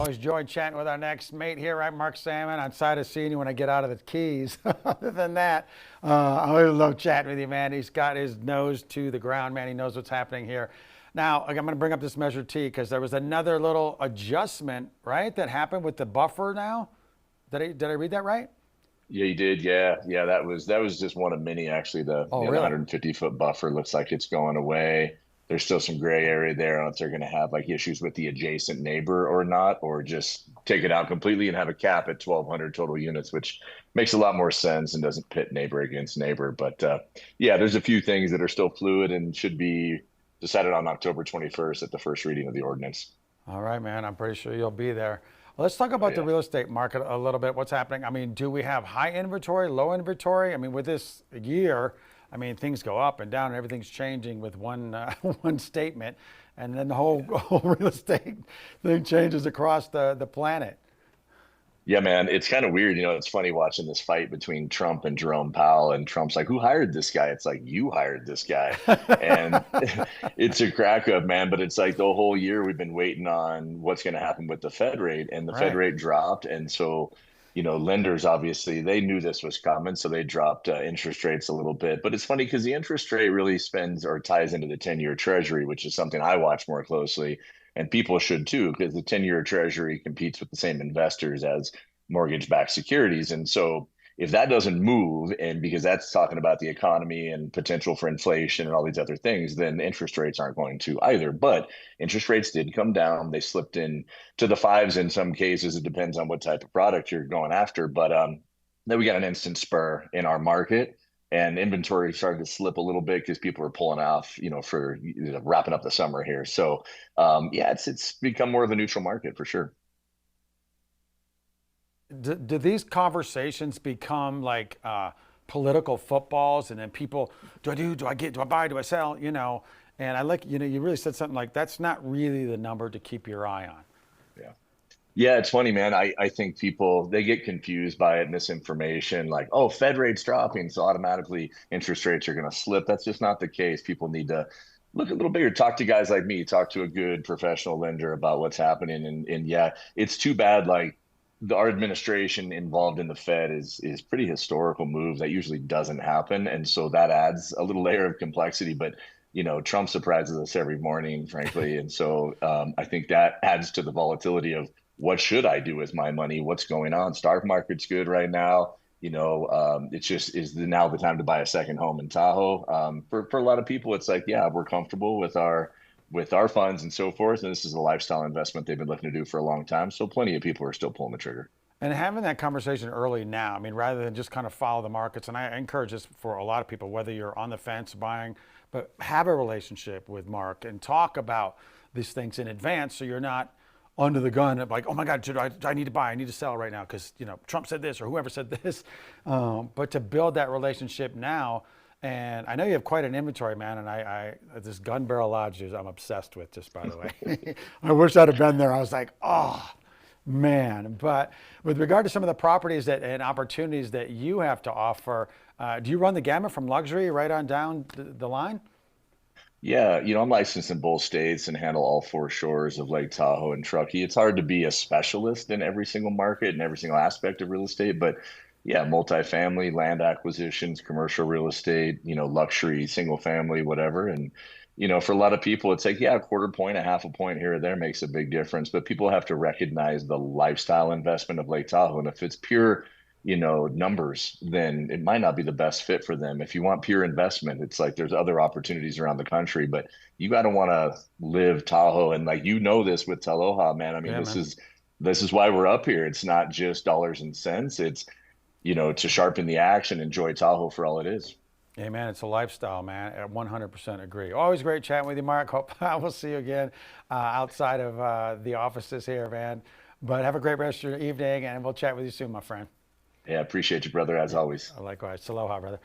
Always enjoy chatting with our next mate here, right, Mark Salmon. I'm excited to seeing you when I get out of the Keys. Other than that, I always love chatting with you, man. He's got his nose to the ground, man. He knows what's happening here. Now, I'm going to bring up this Measure T because there was another little adjustment, right, that happened with the buffer now. Did I read that right? Yeah, you did. Yeah. That was just one of many actually. The Oh, the really? 150-foot buffer looks like it's going away. There's still some gray area there. I don't know if they're going to have like issues with the adjacent neighbor or not, or just take it out completely and have a cap at 1,200 total units, which makes a lot more sense and doesn't pit neighbor against neighbor. But yeah, there's a few things that are still fluid and should be decided on October 21st at the first reading of the ordinance. All right, man. I'm pretty sure you'll be there. Let's talk Oh about the yeah. real estate market a little bit. What's happening? I mean, do we have high inventory, low inventory? I mean, with this year, I mean, things go up and down, and everything's changing with one one statement, and then the whole, Yeah. whole real estate thing changes across the planet. Yeah, man, it's kind of weird. It's funny watching this fight between Trump and Jerome Powell, and Trump's like, "Who hired this guy?" It's like, "You hired this guy," and it's a crack up, man. But it's like the whole year we've been waiting on what's going to happen with the Fed rate, and the Fed Right. rate dropped, and so lenders obviously they knew this was coming, so they dropped interest rates a little bit. But it's funny because the interest rate really spends or ties into the 10-year Treasury, which is something I watch more closely and people should too, because the 10-year treasury competes with the same investors as mortgage-backed securities. And so if that doesn't move, and because that's talking about the economy and potential for inflation and all these other things, then interest rates aren't going to either. But interest rates did come down. They slipped in to the fives in some cases. It depends on what type of product you're going after. But then we got an instant spur in our market, and inventory started to slip a little bit because people are pulling off, for wrapping up the summer here. So yeah, it's become more of a neutral market for sure. Do these conversations become like political footballs, and then people, do I get, do I buy, do I sell? And I like, you really said something like that's not really the number to keep your eye on. Yeah. Yeah, it's funny, man. I think people they get confused by it, misinformation, like, oh, Fed rates dropping, so automatically interest rates are going to slip. That's just not the case. People need to look a little bigger, talk to guys like me, talk to a good professional lender about what's happening. And yeah, it's too bad. Like our administration involved in the Fed is pretty historical move that usually doesn't happen. And so that adds a little layer of complexity. But Trump surprises us every morning, frankly. And so I think that adds to the volatility of what should I do with my money? What's going on? Stock market's good right now. It's just is now the time to buy a second home in Tahoe. For a lot of people, it's like, yeah, we're comfortable with our funds and so forth. And this is a lifestyle investment they've been looking to do for a long time. So plenty of people are still pulling the trigger. And having that conversation early now, I mean, rather than just kind of follow the markets, and I encourage this for a lot of people, whether you're on the fence buying, but have a relationship with Mark and talk about these things in advance so you're not under the gun of like, oh my God, I need to buy, I need to sell right now because, Trump said this or whoever said this. But to build that relationship now, and I know you have quite an inventory, man, and I this gun barrel lodges I'm obsessed with, just by the way. I wish I'd have been there. I was like, oh, man. But with regard to some of the properties and opportunities that you have to offer, do you run the gamut from luxury right on down the line? Yeah, I'm licensed in both states and handle all four shores of Lake Tahoe and Truckee. It's hard to be a specialist in every single market and every single aspect of real estate, but yeah, multifamily, land acquisitions, commercial real estate, luxury, single family, whatever. And for a lot of people, it's like, yeah, a quarter point, a half a point here or there makes a big difference. But people have to recognize the lifestyle investment of Lake Tahoe. And if it's pure numbers, then it might not be the best fit for them. If you want pure investment, it's like there's other opportunities around the country, but you got to want to live Tahoe. And like, this with Taloha, man. I mean, Yeah, this man. is this is why we're up here. It's not just dollars and cents. It's, to sharpen the action, enjoy Tahoe for all it is. Hey, man, it's a lifestyle, man. I 100% agree. Always great chatting with you, Mark. Hope I will see you again outside of the offices here, man. But have a great rest of your evening, and we'll chat with you soon, my friend. Yeah, appreciate you, brother, as always. Likewise. Aloha, brother.